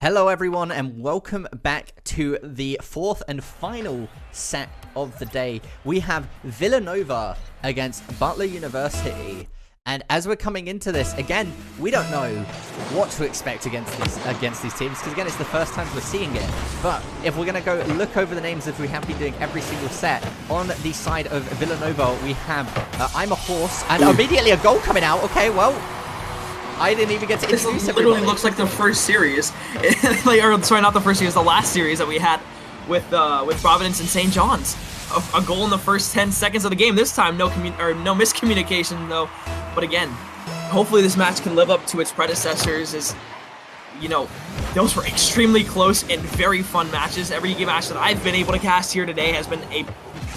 Hello everyone and welcome back to the fourth and final set of the day. We have Villanova against Butler University. And as we're coming into this, again, we don't know what to expect against these teams, because again, it's the first time we're seeing it. But if we're going to go look over the names, as we have been doing every single set, on the side of Villanova, we have I'm a Horse, and immediately a goal coming out. Okay, well, I didn't even get to introduce This literally everybody. looks like the first series, or sorry, not the first series, the last series that we had with Providence and St. John's. A goal in the first 10 seconds of the game. This time, no miscommunication though. But again, hopefully this match can live up to its predecessors. As you know, those were extremely close and very fun matches. Every game match that I've been able to cast here today has been a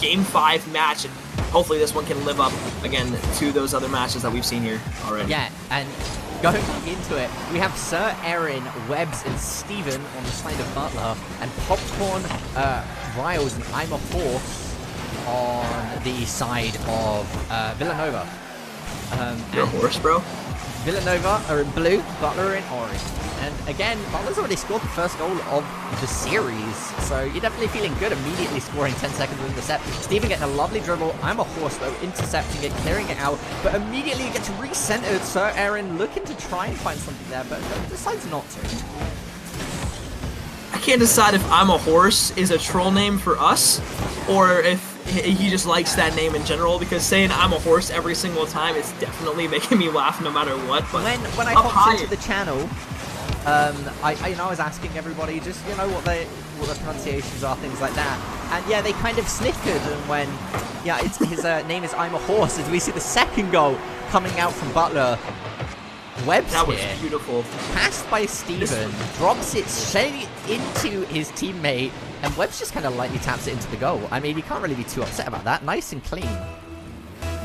Game 5 match, and hopefully this one can live up again to those other matches that we've seen here already. Yeah, and going into it, we have Sir Aaron, Webbs, and Steven on the side of Butler, and Popcorn, Riles, and I'm a Horse on the side of Villanova. You're a horse, bro? Villanova are in blue, Butler are in orange. And again, Butler's already scored the first goal of the series, so you're definitely feeling good immediately scoring 10 seconds within the set. Steven getting a lovely dribble. I'm a Horse, though, intercepting it, clearing it out, but immediately it gets recentered. Sir Aaron looking to try and find something there, but decides not to. I can't decide if I'm a Horse is a troll name for us, or if he just likes that name in general, because saying I'm a Horse every single time is definitely making me laugh no matter what. But when I popped into the channel, I was asking everybody just what the pronunciations are, things like that, and yeah, they kind of snickered. And when his name is I'm a Horse, as we see the second goal coming out from Butler. Webb's that was here, beautiful. passed by Steven, drops it straight into his teammate, and Webbs just kind of lightly taps it into the goal. I mean, you can't really be too upset about that. Nice and clean.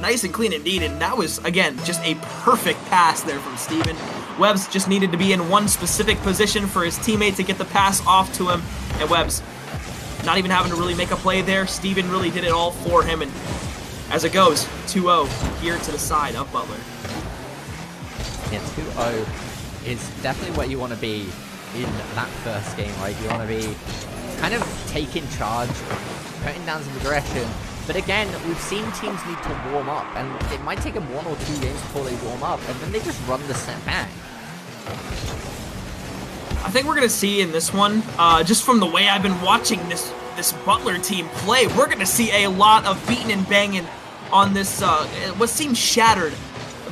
Nice and clean indeed, and that was, again, just a perfect pass there from Steven. Webbs just needed to be in one specific position for his teammate to get the pass off to him, and Webbs not even having to really make a play there. Steven really did it all for him, and as it goes, 2-0 here to the side of Butler. Yeah, 2-0 is definitely what you want to be in that first game, right? You want to be kind of taking charge, putting down some aggression. But again, we've seen teams need to warm up, and it might take them 1 or 2 games before they warm up, and then they just run the set back. I think we're going to see in this one, just from the way I've been watching this Butler team play, we're going to see a lot of beating and banging on this, what seems shattered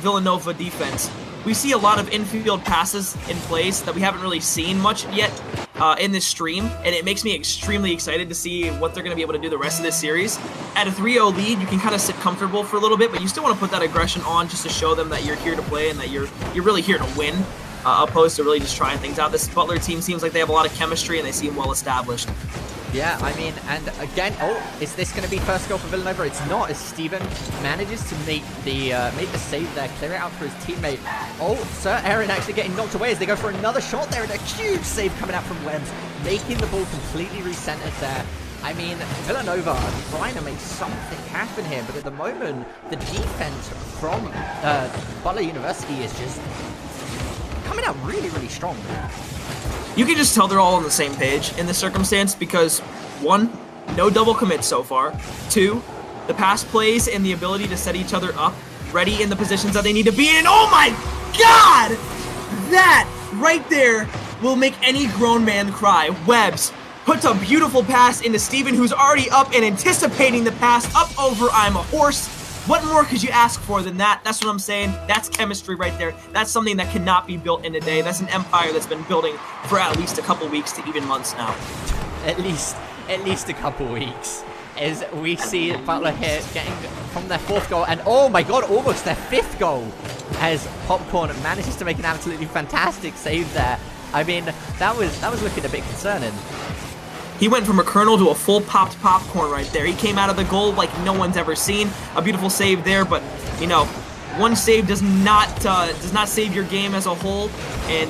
Villanova defense. We see a lot of infield passes in place that we haven't really seen much yet in this stream, and it makes me extremely excited to see what they're going to be able to do the rest of this series. At a 3-0 lead, you can kind of sit comfortable for a little bit, but you still want to put that aggression on just to show them that you're here to play and that you're really here to win, opposed to really just trying things out. This Butler team seems like they have a lot of chemistry and they seem well established. Yeah, I mean, and again, is this going to be first goal for Villanova? It's not, as Steven manages to make the save there, clear it out for his teammate. Sir Aaron actually getting knocked away as they go for another shot there, and a huge save coming out from Webbs, making the ball completely recentered there. I mean, Villanova are trying to make something happen here, but at the moment, the defense from Butler University is just coming out really, really strong. You can just tell they're all on the same page in this circumstance because, 1, no double commits so far. 2, the pass plays and the ability to set each other up ready in the positions that they need to be in. And oh my god! That right there will make any grown man cry. Webbs puts a beautiful pass into Steven, who's already up and anticipating the pass up over I'm a Horse. What more could you ask for than that? That's what I'm saying. That's chemistry right there. That's something that cannot be built in a day. That's an empire that's been building for at least a couple weeks to even months now. At least a couple weeks. As we see Butler here getting from their 4th goal, and oh my god, almost their 5th goal, as Popcorn manages to make an absolutely fantastic save there. I mean, that was looking a bit concerning. He went from a kernel to a full popped popcorn right there. He came out of the goal like no one's ever seen. A beautiful save there, but you know, one save does not save your game as a whole, and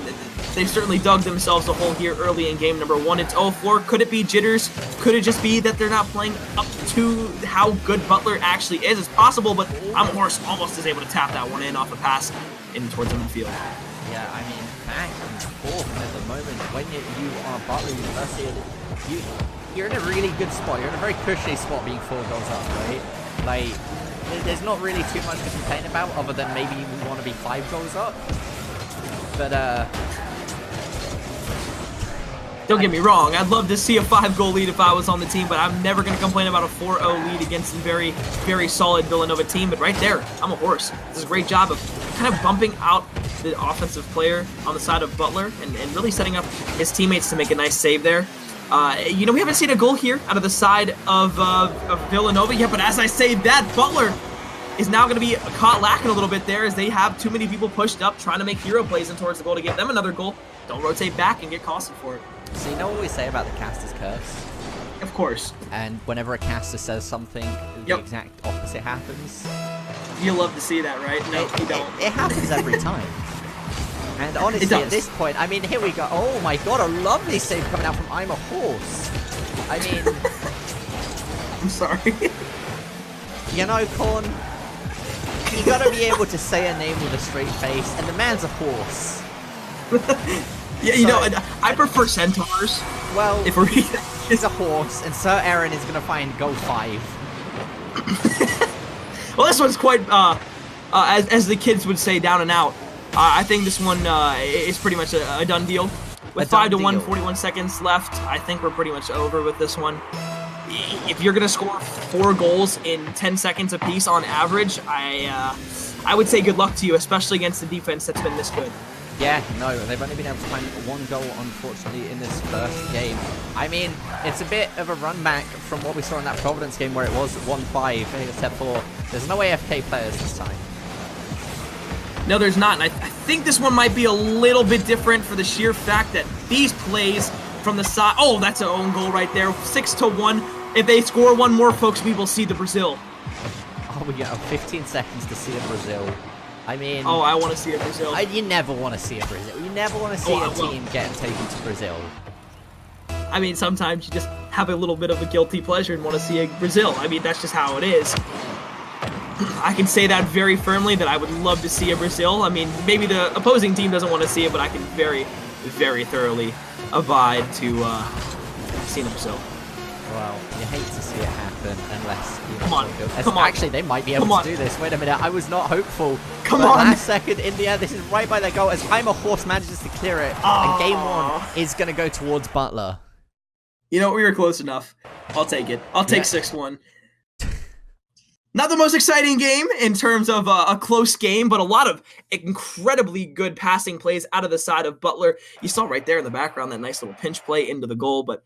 they've certainly dug themselves a hole here early in game number 1. It's 0-4. Could it be jitters? Could it just be that they're not playing up to how good Butler actually is? It's possible, but I'm a Horse almost is able to tap that one in off a pass in towards the midfield. Yeah, I mean, back and forth at the moment. When you are Butler University, you're in a really good spot. You're in a very cushy spot being 4 goals up, right? Like, there's not really too much to complain about other than maybe you want to be 5 goals up. But, don't get me wrong, I'd love to see a 5-goal lead if I was on the team, but I'm never going to complain about a 4-0 lead against a very, very solid Villanova team. But right there, I'm a horse. This is a great job of kind of bumping out the offensive player on the side of Butler and really setting up his teammates to make a nice save there. You know, we haven't seen a goal here out of the side of Villanova yet, but as I say that, Butler is now going to be caught lacking a little bit there as they have too many people pushed up trying to make hero plays in towards the goal to get them another goal. Don't rotate back and get costed for it. So you know what we say about the caster's curse? Of course. And whenever a caster says something, the exact opposite happens. You love to see that, right? No, you don't. It happens every time. And honestly, at this point, I mean, here we go. Oh my god, a lovely save coming out from I'm a Horse. I mean... I'm sorry. You know, Korn, you gotta be able to say a name with a straight face, and the man's a horse. Yeah, you know, I prefer centaurs. Well, if we're he's a horse, and Sir Aaron is gonna find goal 5. Well, this one's quite, as the kids would say, down and out. I think this one is pretty much a done deal. With 5-1, 41 seconds left, I think we're pretty much over with this one. If you're gonna score 4 goals in 10 seconds apiece on average, I would say good luck to you, especially against the defense that's been this good. Yeah, no, they've only been able to find 1 goal, unfortunately, in this first game. I mean, it's a bit of a run back from what we saw in that Providence game where it was 1-5, except for there's no AFK players this time. No, there's not, and I think this one might be a little bit different for the sheer fact that these plays from the side... Oh, that's an own goal right there, 6-1. If they score 1 more, folks, we will see the Brazil. Oh, we got 15 seconds to see a Brazil. I mean... Oh, I want to see a Brazil. You never want to see a Brazil. You never want to see a team get taken to Brazil. I mean, sometimes you just have a little bit of a guilty pleasure and want to see a Brazil. I mean, that's just how it is. I can say that very firmly that I would love to see a Brazil. I mean, maybe the opposing team doesn't want to see it, but I can very, very thoroughly abide to seeing a Brazil. Well, you hate to see it happen unless you know, come on. Actually, they might be able to do this. Wait a minute, I was not hopeful. Come on! Last second in the air, this is right by their goal as I'm a Horse manages to clear it, and game 1 is going to go towards Butler. You know, we were close enough. I'll take it. I'll take 6-1. Not the most exciting game in terms of a close game, but a lot of incredibly good passing plays out of the side of Butler. You saw right there in the background that nice little pinch play into the goal, but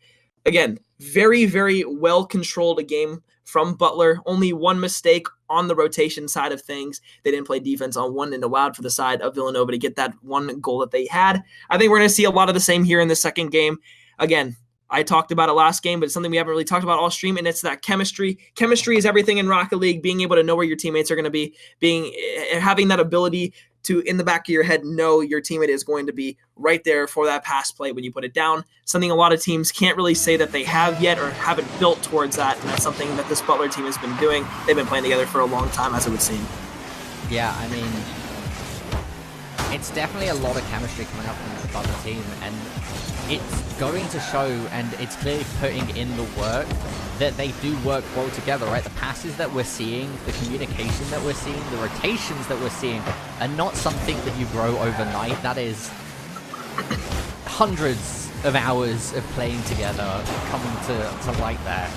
again, very, very well-controlled game from Butler. Only 1 mistake on the rotation side of things. They didn't play defense on 1 and allowed for the side of Villanova to get that 1 goal that they had. I think we're going to see a lot of the same here in the second game. Again, I talked about it last game, but it's something we haven't really talked about all stream, and it's that chemistry. Chemistry is everything in Rocket League, being able to know where your teammates are going to be, having that ability to, in the back of your head, know your teammate is going to be right there for that pass play when you put it down. Something a lot of teams can't really say that they have yet or haven't built towards that, and that's something that this Butler team has been doing. They've been playing together for a long time, as it would seem. Yeah, I mean, it's definitely a lot of chemistry coming up from the Butler team, and it's going to show, and it's clearly putting in the work that they do work well together, right? The passes that we're seeing, the communication that we're seeing, the rotations that we're seeing are not something that you grow overnight. That is hundreds of hours of playing together coming to light there.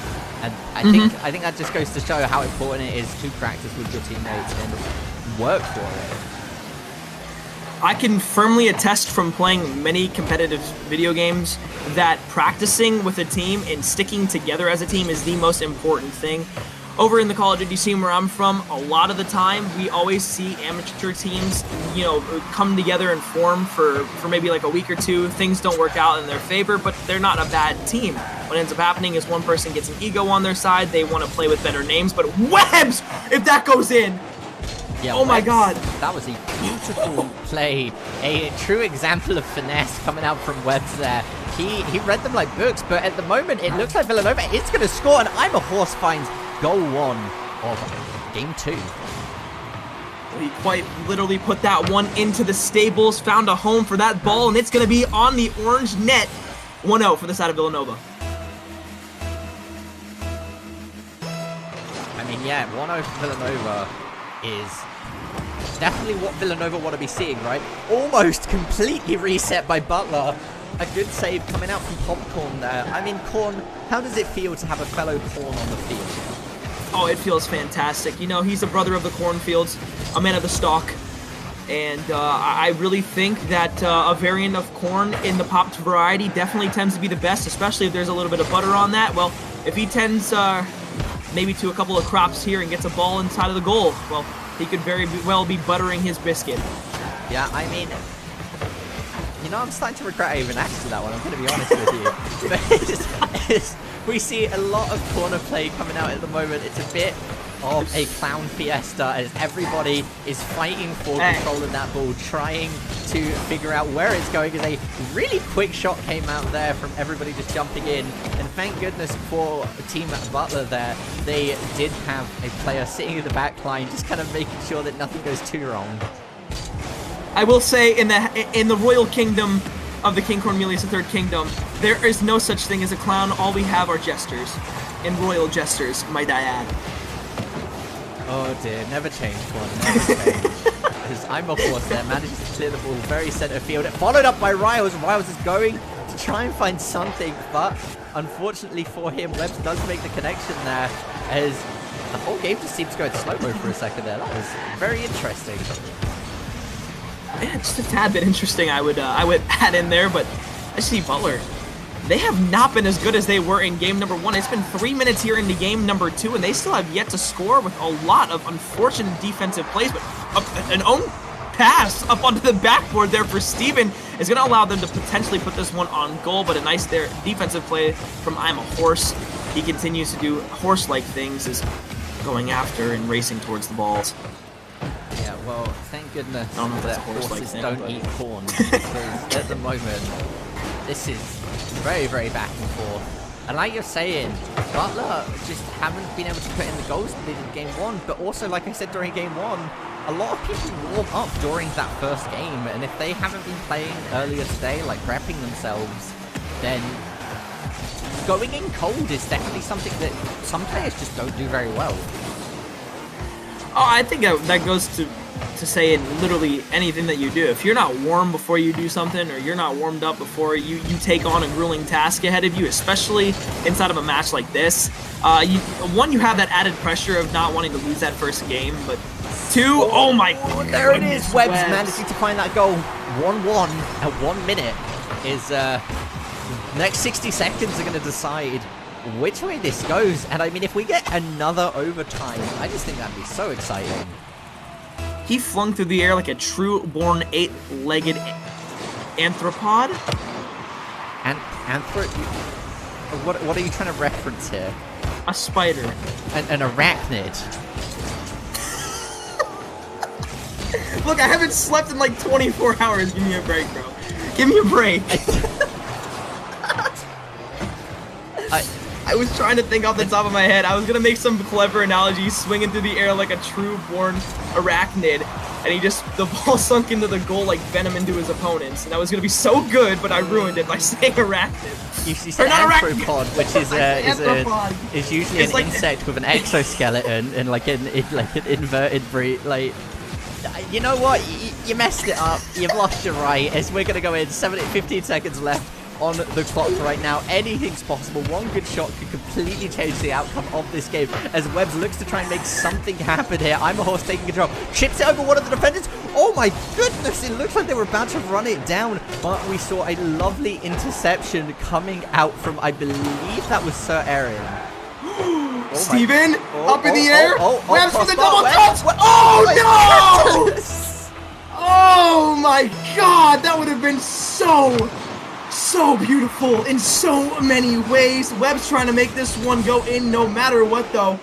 And I think that just goes to show how important it is to practice with your teammates and work for it. I can firmly attest from playing many competitive video games that practicing with a team and sticking together as a team is the most important thing. Over in the Call of Duty scene where I'm from, a lot of the time we always see amateur teams, you know, come together and form for maybe like a week or 2. Things don't work out in their favor, but they're not a bad team. What ends up happening is one person gets an ego on their side, they want to play with better names, but Webs, if that goes in, yeah, oh my god. That was a beautiful play. A true example of finesse coming out from Webbs there. He read them like books, but at the moment it looks like Villanova is going to score, and I'm a Horse finds goal 1 of game 2. He quite literally put that one into the stables, found a home for that ball, and it's going to be on the orange net. 1-0 for the side of Villanova. I mean, yeah, 1-0 for Villanova is definitely what Villanova want to be seeing, right? Almost completely reset by Butler. A good save coming out from Popcorn there. I mean, Corn, how does it feel to have a fellow Corn on the field? Oh, it feels fantastic. You know, he's a brother of the cornfields, a man of the stalk. And I really think that a variant of corn in the popped variety definitely tends to be the best, especially if there's a little bit of butter on that. Well, if he tends maybe to a couple of crops here and gets a ball inside of the goal, well, he could very well be buttering his biscuit. Yeah, I mean, you know, I'm starting to regret I even asked you that one, I'm going to be honest with you. But we see a lot of corner play coming out at the moment. It's a bit of a clown fiesta as everybody is fighting for control of that ball, trying to figure out where it's going. As a really quick shot came out there from everybody just jumping in. And thank goodness for Team Butler there, they did have a player sitting in the back line, just kind of making sure that nothing goes too wrong. I will say in the royal kingdom of the King Cornelius III kingdom, there is no such thing as a clown. All we have are jesters, and royal jesters, might I add. Oh dear, never change one, never change. As I'm a horse there, manages to clear the ball very center field, followed up by Riles. Riles is going to try and find something, but unfortunately for him, Webbs does make the connection there, as the whole game just seems to go in slow-mo for a second there. That was very interesting. Yeah, just a tad bit interesting, I would add in there, but I see Butler. They have not been as good as they were in game number 1. It's been 3 minutes here into game number 2, and they still have yet to score with a lot of unfortunate defensive plays, but an own pass up onto the backboard there for Steven is going to allow them to potentially put this one on goal, but a nice there defensive play from I'm a Horse. He continues to do horse-like things, is going after and racing towards the balls. Yeah, well, thank goodness that horses don't eat corn, because at the moment, this is very, very back and forth. And like you're saying, Butler just haven't been able to put in the goals that they did in game 1, but also, like I said during game 1, a lot of people warm up during that first game, and if they haven't been playing earlier today, like prepping themselves, then going in cold is definitely something that some players just don't do very well. Oh, I think that goes to say in literally anything that you do. If you're not warm before you do something, or you're not warmed up before you take on a grueling task ahead of you, especially inside of a match like this, you have that added pressure of not wanting to lose that first game, but 2, oh my goodness. There it is, Webbs managing to find that goal. 1-1 at 1 minute is, next 60 seconds are going to decide which way this goes. And I mean, if we get another overtime, I just think that'd be so exciting. He flung through the air like a true-born 8-legged anthropod. What are you trying to reference here? A spider. An arachnid. Look, I haven't slept in like 24 hours. Give me a break, bro. Give me a break. I was trying to think off the top of my head. I was going to make some clever analogy, swinging through the air like a true-born arachnid, and the ball sunk into the goal like venom into his opponents. And that was going to be so good, but I ruined it by saying arachnid. You said anthropod, which is usually an insect with an exoskeleton and like an inverted breed. Like, you know what? You messed it up. You've lost your right. As we're going to go in, 15 seconds left on the clock right now. Anything's possible. One good shot could completely change the outcome of this game as Webbs looks to try and make something happen here. I'm a Horse taking control. Chips it over one of the defenders. Oh my goodness, it looks like they were about to run it down, but we saw a lovely interception coming out from, I believe that was Sir Aaron. Steven, up in the air. Webbs for the double touch. Oh no! Oh my god, that would have been so beautiful in so many ways. Webb's trying to make this one go in no matter what, though.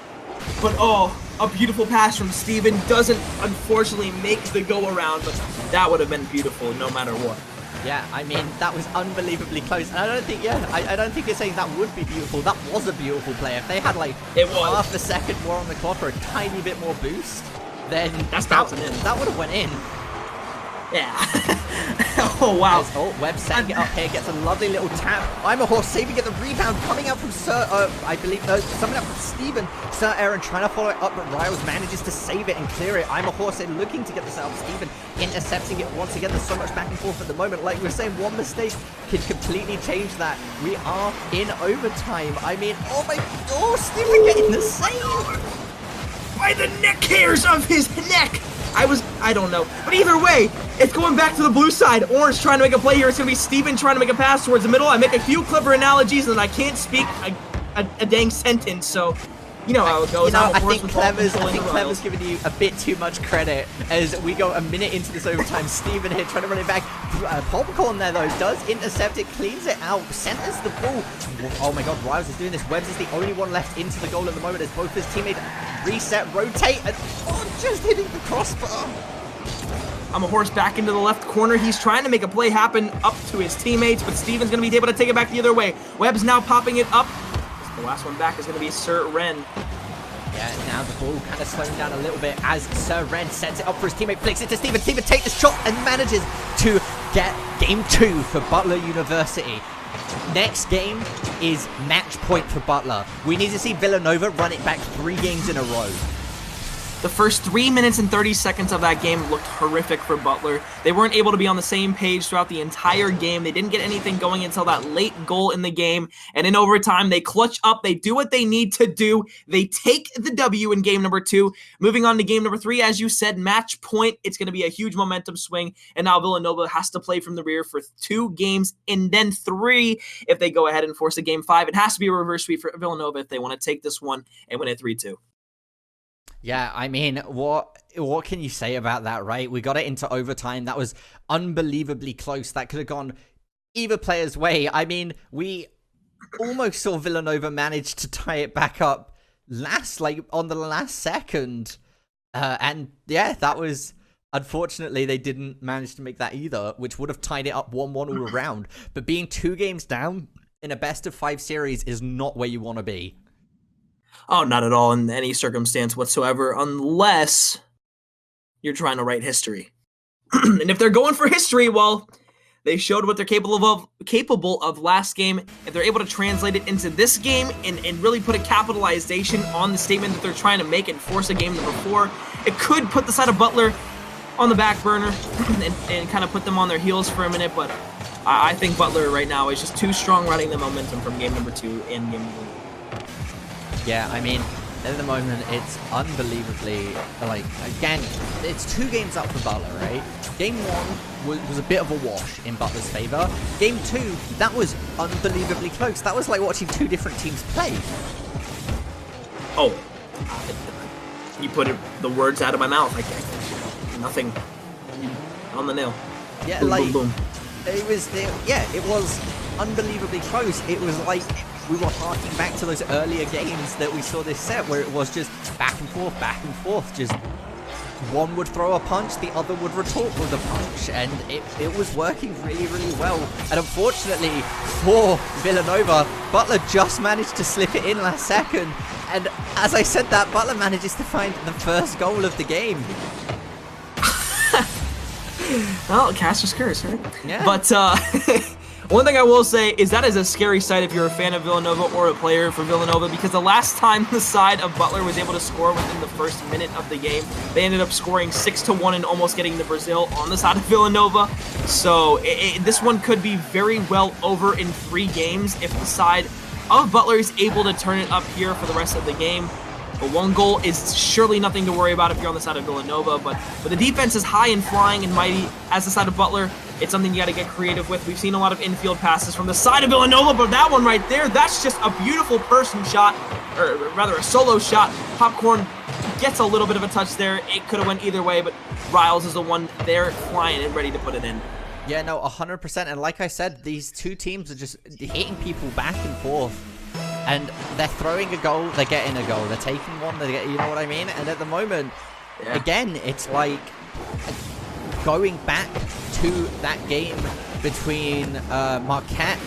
But oh, a beautiful pass from Steven doesn't unfortunately make the go around, but that would have been beautiful no matter what. Yeah, I mean, that was unbelievably close. And I don't think you're saying that would be beautiful. That was a beautiful play. If they had like half a second more on the clock or a tiny bit more boost, then that's bouncing in. That would have went in. Yeah. Oh, wow. Webb setting it up here, gets a lovely little tap. I'm a Horse saving it, the rebound coming out from Sir, I believe, coming out from Steven. Sir Aaron trying to follow it up, but Riles manages to save it and clear it. I'm a Horse looking to get this out. Steven intercepting it once again. There's so much back and forth at the moment. Like we were saying, one mistake can completely change that. We are in overtime. I mean, Steven getting the save. By the neck hairs of his neck. I don't know. But either way, it's going back to the blue side. Orange trying to make a play here. It's going to be Steven trying to make a pass towards the middle. I make a few clever analogies and I can't speak a dang sentence, so you know how it goes. I think Clever's giving you a bit too much credit as we go a minute into this overtime. Steven here trying to run it back. Popcorn there though does intercept it, cleans it out, centers the ball. Oh my god, Riles is doing this. Webbs is the only one left into the goal at the moment as both his teammates reset, rotate, and just hitting the crossbar. I'm a Horse back into the left corner. He's trying to make a play happen up to his teammates, but Steven's going to be able to take it back the other way. Webb's now popping it up. The last one back is going to be Sir Ren. Yeah, now the ball kind of slowing down a little bit as Sir Ren sets it up for his teammate, flicks it to Steven. Steven takes this shot and manages to get game 2 for Butler University. Next game is match point for Butler. We need to see Villanova run it back 3 games in a row. The first 3 minutes and 30 seconds of that game looked horrific for Butler. They weren't able to be on the same page throughout the entire game. They didn't get anything going until that late goal in the game. And in overtime, they clutch up. They do what they need to do. They take the W in game number 2. Moving on to game number 3, as you said, match point. It's going to be a huge momentum swing. And now Villanova has to play from the rear for 2 games and then 3 if they go ahead and force a game 5. It has to be a reverse sweep for Villanova if they want to take this one and win it 3-2. Yeah, I mean, what can you say about that, right? We got it into overtime. That was unbelievably close. That could have gone either player's way. I mean, we almost saw Villanova manage to tie it back up on the last second. And yeah, that was, unfortunately, they didn't manage to make that either, which would have tied it up 1-1 all around. But being 2 games down in a best-of-5 series is not where you want to be. Oh, not at all in any circumstance whatsoever, unless you're trying to write history. And if they're going for history, well, they showed what they're capable of last game. If they're able to translate it into this game and really put a capitalization on the statement that they're trying to make and force a game number 4, it could put the side of Butler on the back burner and kind of put them on their heels for a minute. But I think Butler right now is just too strong running the momentum from game number 2 and game number 1. Yeah, I mean, at the moment, it's unbelievably, like, again, it's 2 games up for Butler, right? Game 1 was a bit of a wash in Butler's favor. Game 2, that was unbelievably close. That was like watching 2 different teams play. Oh, you put the words out of my mouth. I can't. Nothing on the nail. Yeah, boom, like, boom, boom. It was unbelievably close. It was like we were harking back to those earlier games that we saw this set where it was just back and forth, just one would throw a punch, the other would retort with a punch, and it was working really, really well. And unfortunately for Villanova, Butler just managed to slip it in last second, and as I said that, Butler manages to find the first goal of the game. Well, caster's curse, right? Yeah. But one thing I will say is that is a scary sight if you're a fan of Villanova or a player for Villanova, because the last time the side of Butler was able to score within the first minute of the game, they ended up scoring 6-1 and almost getting the Brazil on the side of Villanova. So this one could be very well over in 3 games if the side of Butler is able to turn it up here for the rest of the game. But 1 goal is surely nothing to worry about if you're on the side of Villanova. But the defense is high and flying and mighty as the side of Butler, it's something you got to get creative with. We've seen a lot of infield passes from the side of Villanova, but that one right there, that's just a beautiful person shot, or rather a solo shot. Popcorn gets a little bit of a touch there. It could have went either way, but Riles is the one there flying and ready to put it in. Yeah, no, 100%. And like I said, these 2 teams are just hitting people back and forth. And they're throwing a goal, they're getting a goal. They're taking one, you know what I mean? And at the moment, again, it's like going back to that game between Marquette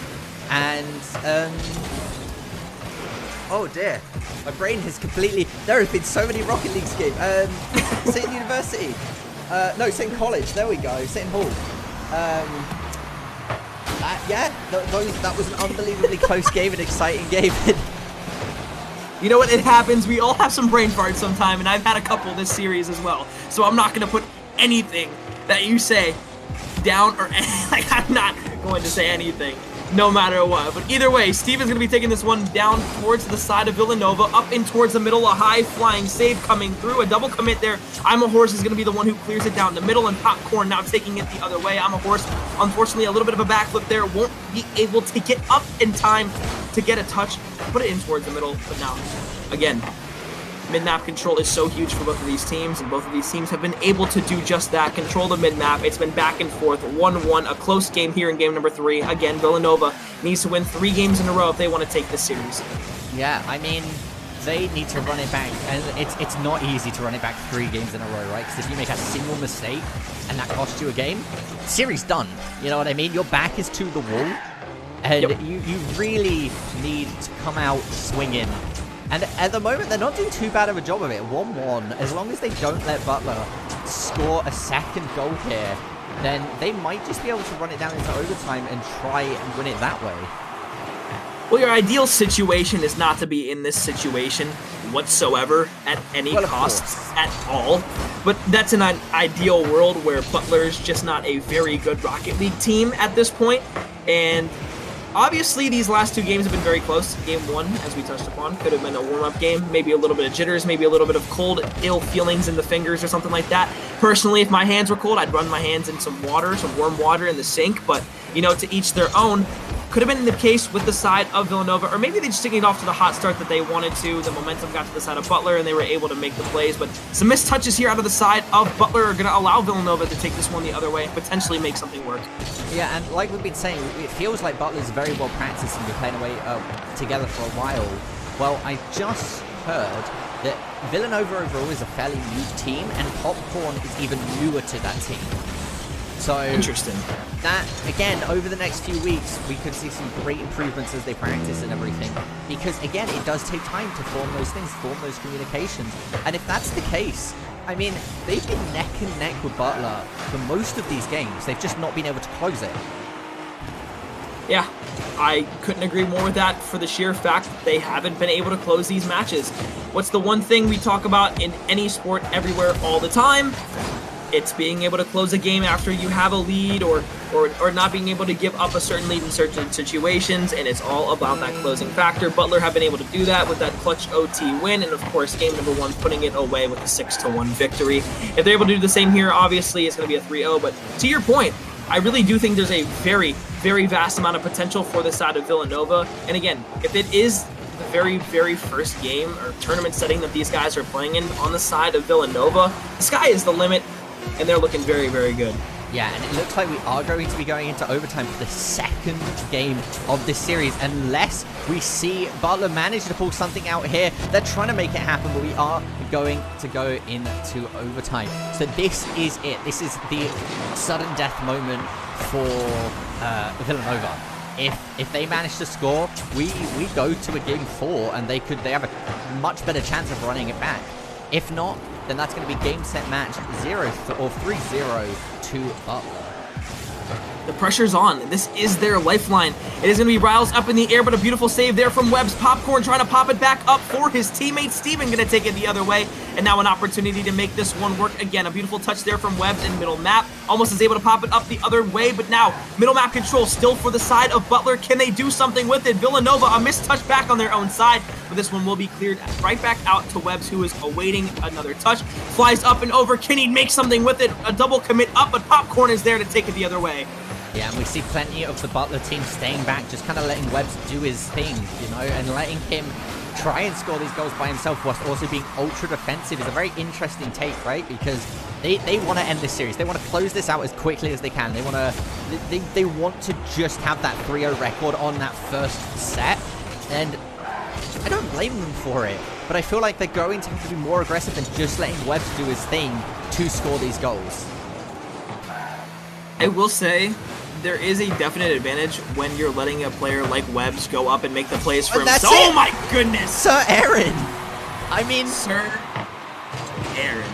and Oh dear. My brain has completely... There have been so many Rocket League games. St. University. No, St. College. There we go. St. Hall. Yeah, that was an unbelievably close game, an exciting game. You know what? It happens. We all have some brain farts sometime, and I've had a couple this series as well. So I'm not going to put anything that you say down or like I'm not going to say anything no matter what. But either way, Steven's going to be taking this one down towards the side of Villanova, up in towards the middle, a high flying save coming through, a double commit there. I'm a Horse is going to be the one who clears it down the middle, and Popcorn now taking it the other way. I'm a Horse, unfortunately, a little bit of a backflip there, won't be able to get up in time to get a touch, put it in towards the middle. But now, again, mid-map control is so huge for both of these teams, and both of these teams have been able to do just that, control the mid-map. It's been back and forth, 1-1, a close game here in game number 3. Again, Villanova needs to win 3 games in a row if they want to take this series. Yeah, I mean, they need to run it back, and it's not easy to run it back 3 games in a row, right? Because if you make a single mistake, and that costs you a game, series done. You know what I mean? Your back is to the wall, and yep. you really need to come out swinging. And at the moment, they're not doing too bad of a job of it. 1-1. As long as they don't let Butler score a second goal here, then they might just be able to run it down into overtime and try and win it that way. Well, your ideal situation is not to be in this situation whatsoever at any cost at all. But that's an ideal world where Butler's just not a very good Rocket League team at this point. And obviously, these last 2 games have been very close. Game 1, as we touched upon, could have been a warm-up game. Maybe a little bit of jitters, maybe a little bit of cold, ill feelings in the fingers or something like that. Personally, if my hands were cold, I'd run my hands in some water, some warm water in the sink. But, you know, to each their own. Could have been the case with the side of Villanova, or maybe they just didn't get off to the hot start that they wanted to. The momentum got to the side of Butler, and they were able to make the plays. But some missed touches here out of the side of Butler are going to allow Villanova to take this one the other way and potentially make something work. Yeah, and like we've been saying, it feels like Butler's very well practiced and been playing away together for a while. Well, I just heard that Villanova overall is a fairly new team, and Popcorn is even newer to that team. So interesting. That, again, over the next few weeks, we could see some great improvements as they practice and everything. Because, again, it does take time to form those things, form those communications. And if that's the case, I mean, they've been neck and neck with Butler for most of these games. They've just not been able to close it. Yeah, I couldn't agree more with that for the sheer fact that they haven't been able to close these matches. What's the one thing we talk about in any sport everywhere all the time? It's being able to close a game after you have a lead or not being able to give up a certain lead in certain situations, and it's all about that closing factor. Butler have been able to do that with that clutch OT win, and of course, game number 1 putting it away with a 6-1 victory. If they're able to do the same here, obviously it's going to be a 3-0, but to your point, I really do think there's a very, very vast amount of potential for the side of Villanova, and again, if it is the very, very first game or tournament setting that these guys are playing in on the side of Villanova, the sky is the limit. And they're looking very, very good. Yeah, and it looks like we are going to be going into overtime for the second game of this series, unless we see Butler manage to pull something out here. They're trying to make it happen, but we are going to go into overtime. So this is it. This is the sudden death moment for Villanova. If they manage to score, we go to a game 4, and they have a much better chance of running it back. If not, then that's going to be game, set, match 0 or 3-0 to Butler. The pressure's on. This is their lifeline. It is going to be Riles up in the air, but a beautiful save there from Webb's. Popcorn trying to pop it back up for his teammate. Steven going to take it the other way. And now an opportunity to make this one work again. A beautiful touch there from Webb's in middle map. Almost is able to pop it up the other way, but now middle map control still for the side of Butler. Can they do something with it? Villanova, a missed touch back on their own side, but this one will be cleared right back out to Webb's, who is awaiting another touch. Flies up and over. Can he make something with it? A double commit up, but Popcorn is there to take it the other way. Yeah, and we see plenty of the Butler team staying back, just kind of letting Webbs do his thing, you know, and letting him try and score these goals by himself whilst also being ultra defensive is a very interesting take, right? Because they want to end this series. They want to close this out as quickly as they can. They want to just have that 3-0 record on that first set, and I don't blame them for it. But I feel like they're going to have to be more aggressive than just letting Webbs do his thing to score these goals. I will say, there is a definite advantage when you're letting a player like Webbs go up and make the plays for him. That's Oh it. my goodness! Sir Aaron! I mean... Sir Aaron.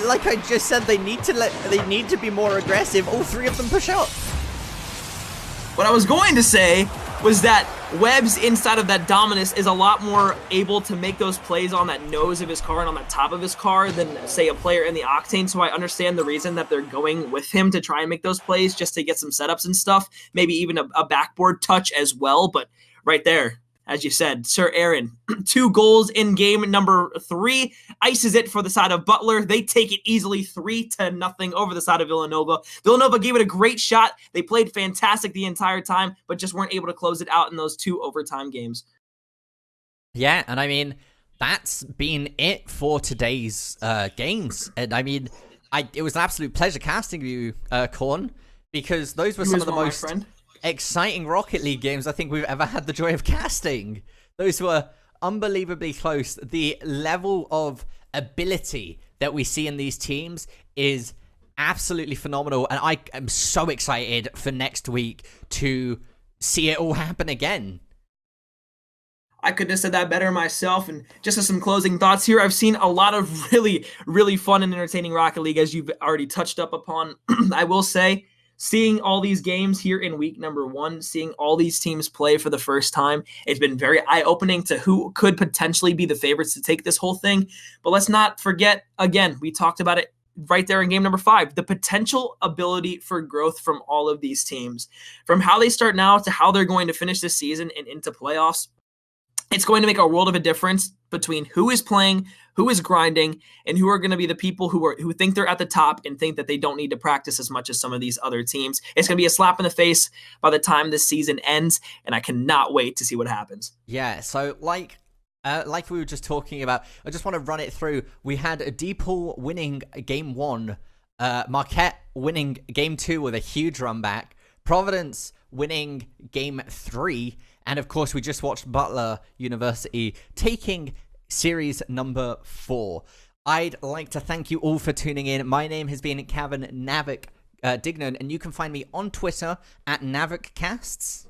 Like I just said, they need to be more aggressive. All three of them push up. What I was going to say was that Webbs inside of that Dominus is a lot more able to make those plays on that nose of his car and on the top of his car than, say, a player in the Octane. So I understand the reason that they're going with him to try and make those plays just to get some setups and stuff. Maybe even a backboard touch as well. But right there, as you said, Sir Aaron, 2 goals in game number 3, ices it for the side of Butler. They take it easily 3-0 over the side of Villanova. Villanova gave it a great shot. They played fantastic the entire time, but just weren't able to close it out in those 2 overtime games. Yeah, and I mean, that's been it for today's games. And I mean, it was an absolute pleasure casting you, Korn, because those were some of the most exciting Rocket League games I think we've ever had the joy of casting. Those were unbelievably close. The level of ability that we see in these teams is absolutely phenomenal, and I am so excited for next week to see it all happen again. I couldn't have said that better myself. And just as some closing thoughts here, I've seen a lot of really, really fun and entertaining Rocket League, as you've already touched up upon. I will say, seeing all these games here in week number 1, seeing all these teams play for the first time, it's been very eye-opening to who could potentially be the favorites to take this whole thing. But let's not forget, again, we talked about it right there in game number 5, the potential ability for growth from all of these teams. From how they start now to how they're going to finish this season and into playoffs, it's going to make a world of a difference between who is playing, who is grinding, and who are going to be the people who think they're at the top and think that they don't need to practice as much as some of these other teams. It's going to be a slap in the face by the time this season ends, and I cannot wait to see what happens. Yeah, so like we were just talking about, I just want to run it through. We had a DePaul winning game 1, Marquette winning game 2 with a huge run back, Providence winning game 3, and of course we just watched Butler University taking series number 4. I'd like to thank you all for tuning in. My name has been Kevin Navik Dignan, and you can find me on Twitter at NavikCasts.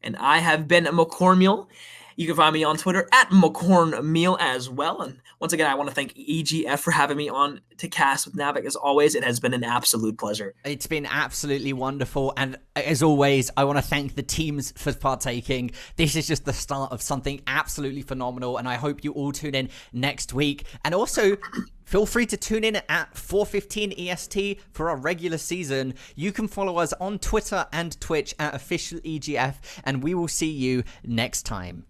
And I have been McCormiel. You can find me on Twitter at McCornmeal as well. And once again, I want to thank EGF for having me on to cast with Navik. As always, it has been an absolute pleasure. It's been absolutely wonderful. And as always, I want to thank the teams for partaking. This is just the start of something absolutely phenomenal. And I hope you all tune in next week. And also, feel free to tune in at 4:15 EST for our regular season. You can follow us on Twitter and Twitch at official EGF. And we will see you next time.